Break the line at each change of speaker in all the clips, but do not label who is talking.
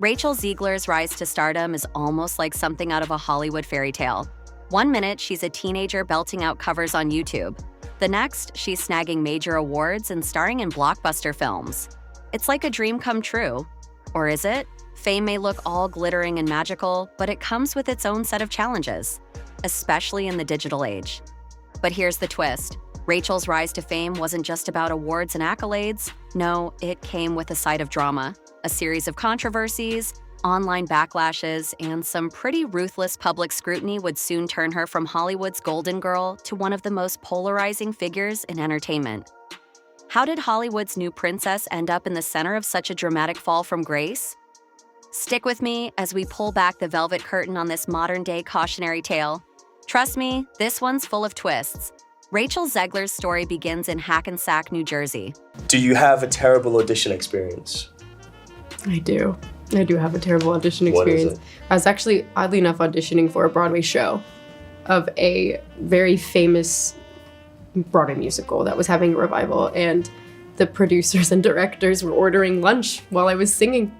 Rachel Zegler's rise to stardom is almost like something out of a Hollywood fairy tale. One minute, she's a teenager belting out covers on YouTube. The next, she's snagging major awards and starring in blockbuster films. It's like a dream come true. Or is it? Fame may look all glittering and magical, but it comes with its own set of challenges, especially in the digital age. But here's the twist. Rachel's rise to fame wasn't just about awards and accolades. No, it came with a side of drama, a series of controversies, online backlashes, and some pretty ruthless public scrutiny would soon turn her from Hollywood's golden girl to one of the most polarizing figures in entertainment. How did Hollywood's new princess end up in the center of such a dramatic fall from grace? Stick with me as we pull back the velvet curtain on this modern-day cautionary tale. Trust me, this one's full of twists. Rachel Zegler's story begins in Hackensack, New Jersey.
Do you have a terrible audition experience?
I do. I do have a terrible audition experience.
What is it?
I was actually, oddly enough, auditioning for a Broadway show of a very famous Broadway musical that was having a revival, and the producers and directors were ordering lunch while I was singing.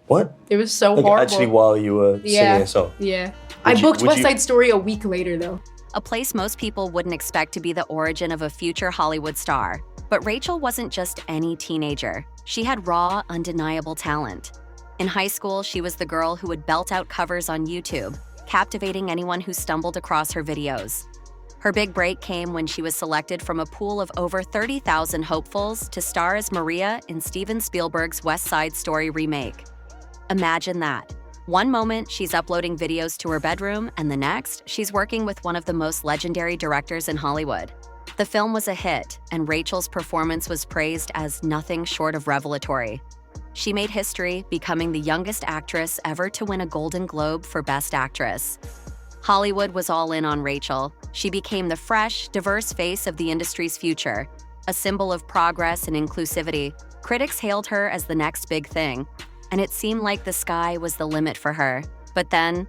What?
It was so
Like,
horrible.
actually, while you were singing a song?
Yeah. I booked West Side Story a week later, though.
A place most people wouldn't expect to be the origin of a future Hollywood star. But Rachel wasn't just any teenager. She had raw, undeniable talent. In high school, she was the girl who would belt out covers on YouTube, captivating anyone who stumbled across her videos. Her big break came when she was selected from a pool of over 30,000 hopefuls to star as Maria in Steven Spielberg's West Side Story remake. Imagine that. One moment, she's uploading videos to her bedroom, and the next, she's working with one of the most legendary directors in Hollywood. The film was a hit, and Rachel's performance was praised as nothing short of revelatory. She made history, becoming the youngest actress ever to win a Golden Globe for Best Actress. Hollywood was all in on Rachel. She became the fresh, diverse face of the industry's future, a symbol of progress and inclusivity. Critics hailed her as the next big thing, and it seemed like the sky was the limit for her. But then,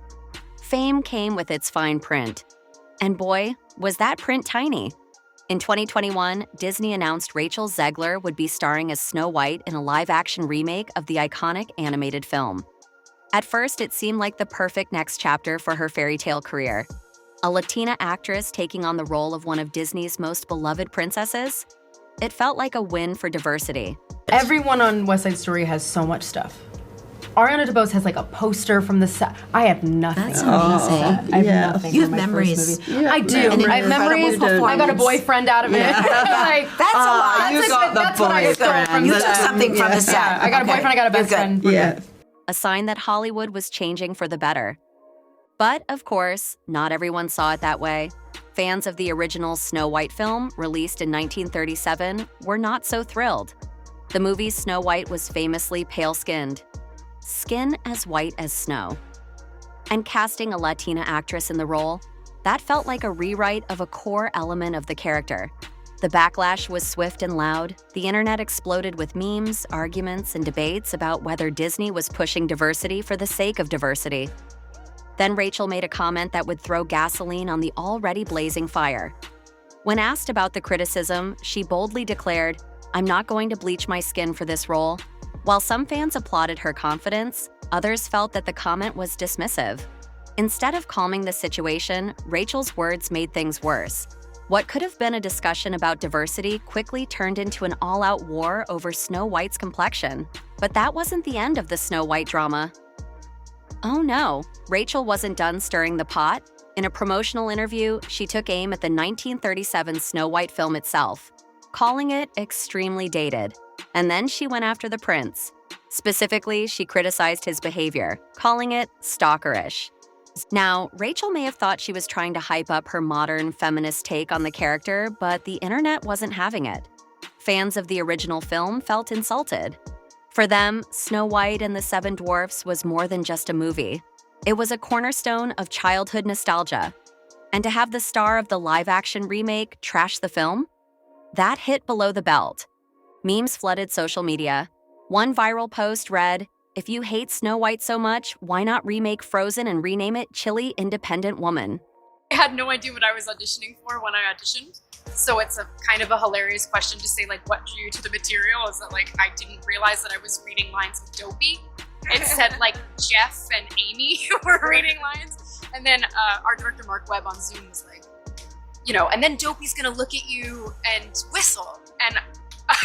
fame came with its fine print. And boy, was that print tiny. In 2021, Disney announced Rachel Zegler would be starring as Snow White in a live-action remake of the iconic animated film. At first, it seemed like the perfect next chapter for her fairy tale career. A Latina actress taking on the role of one of Disney's most beloved princesses? It felt like a win for diversity.
Everyone on West Side Story has so much stuff. Ariana DeBose has like a poster from the set. I have nothing.
That's amazing.
I have nothing.
You
from
have
my first
memories.
movie. I do. I have memories. I got a boyfriend out of it. Like,
That's a lot.
You got the
That's what I stole from
you
the took something from the set.
Yeah, I got a boyfriend. I got a best friend.
Yeah.
A sign that Hollywood was changing for the better. But, of course, not everyone saw it that way. Fans of the original Snow White film, released in 1937, were not so thrilled. The movie's Snow White was famously pale-skinned. Skin as white as snow. And casting a Latina actress in the role, that felt like a rewrite of a core element of the character. The backlash was swift and loud. The internet exploded with memes, arguments, and debates about whether Disney was pushing diversity for the sake of diversity. Then Rachel made a comment that would throw gasoline on the already blazing fire. When asked about the criticism, she boldly declared, "I'm not going to bleach my skin for this role." While some fans applauded her confidence, others felt that the comment was dismissive. Instead of calming the situation, Rachel's words made things worse. What could have been a discussion about diversity quickly turned into an all-out war over Snow White's complexion. But that wasn't the end of the Snow White drama. Oh no, Rachel wasn't done stirring the pot. In a promotional interview, she took aim at the 1937 Snow White film itself, calling it extremely dated. And then she went after the prince. Specifically, she criticized his behavior, calling it stalkerish. Now, Rachel may have thought she was trying to hype up her modern feminist take on the character, but the internet wasn't having it. Fans of the original film felt insulted. For them, Snow White and the Seven Dwarfs was more than just a movie. It was a cornerstone of childhood nostalgia. And to have the star of the live-action remake trash the film? That hit below the belt. Memes flooded social media. One viral post read, "If you hate Snow White so much, why not remake Frozen and rename it Chilly Independent Woman?"
I had no idea what I was auditioning for when I auditioned. So it's a kind of a hilarious question to say, like, what drew you to the material? Is that, like, I didn't realize that I was reading lines of Dopey. it said like Jeff and Amy were reading lines. And then our director, Mark Webb, on Zoom was like, and then Dopey's gonna look at you and whistle. And I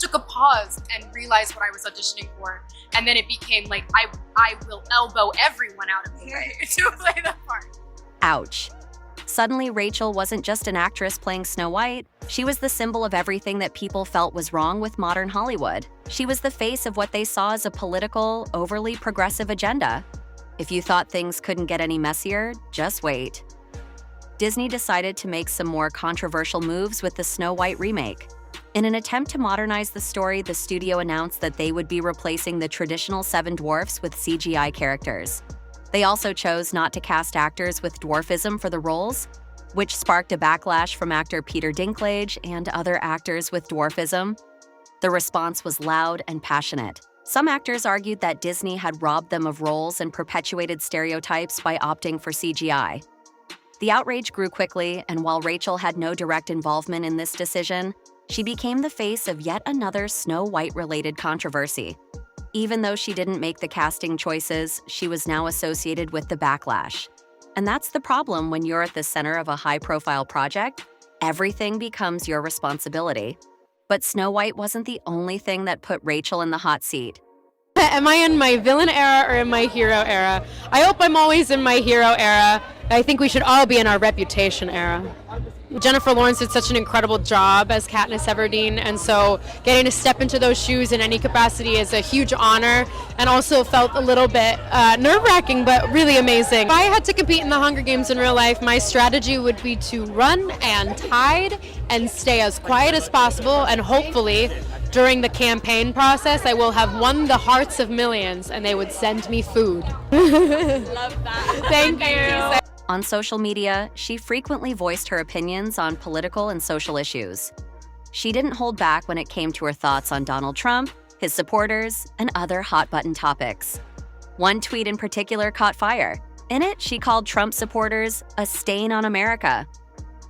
took a pause and realized what I was auditioning for. And then it became like, I will elbow everyone out of the way to play the part.
Ouch. Suddenly, Rachel wasn't just an actress playing Snow White. She was the symbol of everything that people felt was wrong with modern Hollywood. She was the face of what they saw as a political, overly progressive agenda. If you thought things couldn't get any messier, just wait. Disney decided to make some more controversial moves with the Snow White remake. In an attempt to modernize the story, the studio announced that they would be replacing the traditional seven dwarfs with CGI characters. They also chose not to cast actors with dwarfism for the roles, which sparked a backlash from actor Peter Dinklage and other actors with dwarfism. The response was loud and passionate. Some actors argued that Disney had robbed them of roles and perpetuated stereotypes by opting for CGI. The outrage grew quickly, and while Rachel had no direct involvement in this decision, she became the face of yet another Snow White-related controversy. Even though she didn't make the casting choices, she was now associated with the backlash. And that's the problem when you're at the center of a high-profile project. Everything becomes your responsibility. But Snow White wasn't the only thing that put Rachel in the hot seat.
Am I in my villain era or in my hero era? I hope I'm always in my hero era. I think we should all be in our reputation era. Jennifer Lawrence did such an incredible job as Katniss Everdeen, and so getting to step into those shoes in any capacity is a huge honor, and also felt a little bit nerve-wracking, but really amazing. If I had to compete in the Hunger Games in real life, my strategy would be to run and hide and stay as quiet as possible, and hopefully during the campaign process, I will have won the hearts of millions, and they would send me food. Love that. Thank you.
On social media, she frequently voiced her opinions on political and social issues. She didn't hold back when it came to her thoughts on Donald Trump, his supporters, and other hot-button topics. One tweet in particular caught fire. In it, she called Trump supporters a stain on America.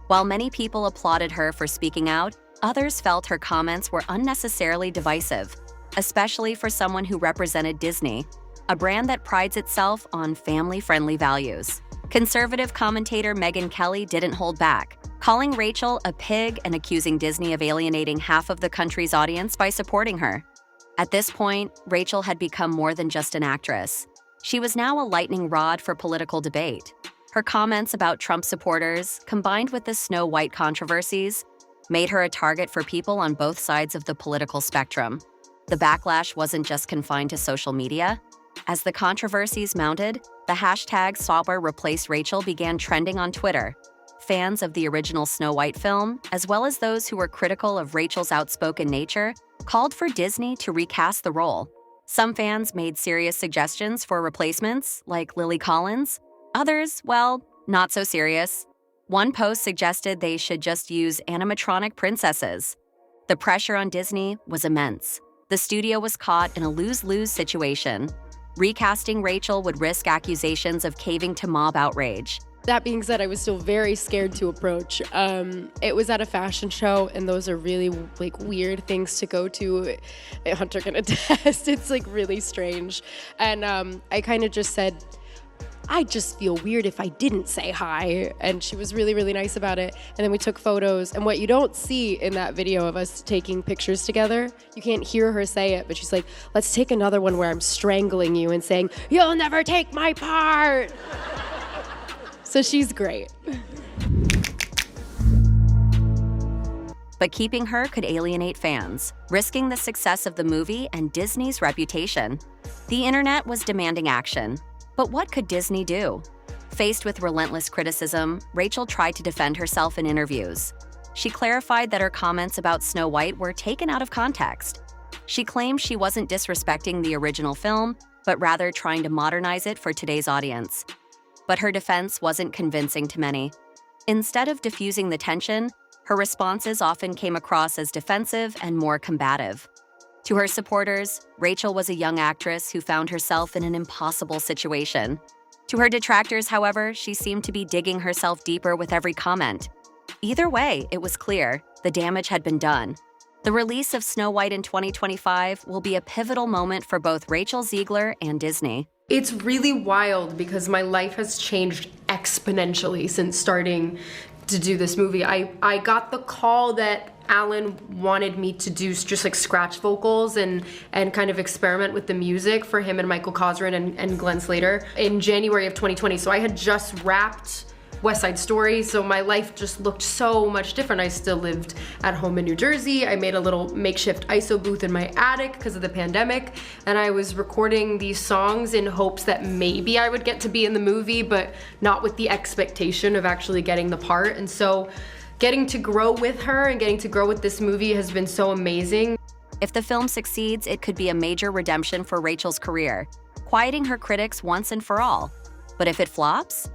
While many people applauded her for speaking out, others felt her comments were unnecessarily divisive, especially for someone who represented Disney, a brand that prides itself on family-friendly values. Conservative commentator Megyn Kelly didn't hold back, calling Rachel a pig and accusing Disney of alienating half of the country's audience by supporting her. At this point, Rachel had become more than just an actress. She was now a lightning rod for political debate. Her comments about Trump supporters, combined with the Snow White controversies, made her a target for people on both sides of the political spectrum. The backlash wasn't just confined to social media. As the controversies mounted, the hashtag #SawWhere_Rachel began trending on Twitter. Fans of the original Snow White film, as well as those who were critical of Rachel's outspoken nature, called for Disney to recast the role. Some fans made serious suggestions for replacements, like Lily Collins. Others, well, not so serious. One post suggested they should just use animatronic princesses. The pressure on Disney was immense. The studio was caught in a lose-lose situation. Recasting Rachel would risk accusations of caving to mob outrage.
That being said, I was still very scared to approach. It was at a fashion show, and those are really weird things to go to. Hunter can attest. It's really strange. And I kind of just said, I just feel weird if I didn't say hi. And she was really, really nice about it. And then we took photos. And what you don't see in that video of us taking pictures together, you can't hear her say it, but she's like, let's take another one where I'm strangling you and saying, you'll never take my part. So she's great.
But keeping her could alienate fans, risking the success of the movie and Disney's reputation. The internet was demanding action. But what could Disney do? Faced with relentless criticism, Rachel tried to defend herself in interviews. She clarified that her comments about Snow White were taken out of context. She claimed she wasn't disrespecting the original film, but rather trying to modernize it for today's audience. But her defense wasn't convincing to many. Instead of diffusing the tension, her responses often came across as defensive and more combative. To her supporters, Rachel was a young actress who found herself in an impossible situation. To her detractors, however, she seemed to be digging herself deeper with every comment. Either way, it was clear the damage had been done. The release of Snow White in 2025 will be a pivotal moment for both Rachel Zegler and Disney.
It's really wild because my life has changed exponentially since starting to do this movie. I got the call that Alan wanted me to do just like scratch vocals and kind of experiment with the music for him and Michael Cosrin and Glenn Slater in January of 2020. So I had just wrapped West Side Story, so my life just looked so much different. I still lived at home in New Jersey. I made a little makeshift ISO booth in my attic because of the pandemic, and I was recording these songs in hopes that maybe I would get to be in the movie, but not with the expectation of actually getting the part. And so getting to grow with her and getting to grow with this movie has been so amazing.
If the film succeeds, it could be a major redemption for Rachel's career, quieting her critics once and for all. But if it flops,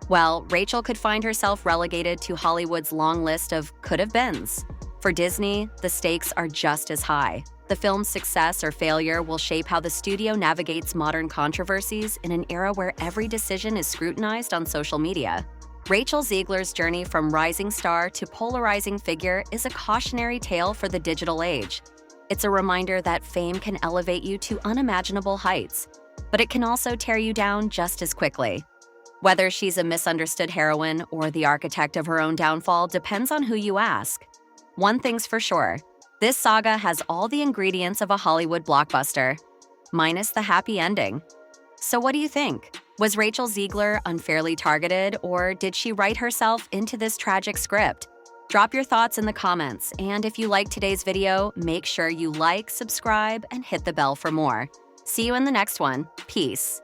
well, Rachel could find herself relegated to Hollywood's long list of could-have-beens. For Disney, the stakes are just as high. The film's success or failure will shape how the studio navigates modern controversies in an era where every decision is scrutinized on social media. Rachel Zegler's journey from rising star to polarizing figure is a cautionary tale for the digital age. It's a reminder that fame can elevate you to unimaginable heights, but it can also tear you down just as quickly. Whether she's a misunderstood heroine or the architect of her own downfall depends on who you ask. One thing's for sure, this saga has all the ingredients of a Hollywood blockbuster, minus the happy ending. So what do you think? Was Rachel Zegler unfairly targeted, or did she write herself into this tragic script? Drop your thoughts in the comments, and if you liked today's video, make sure you like, subscribe, and hit the bell for more. See you in the next one. Peace.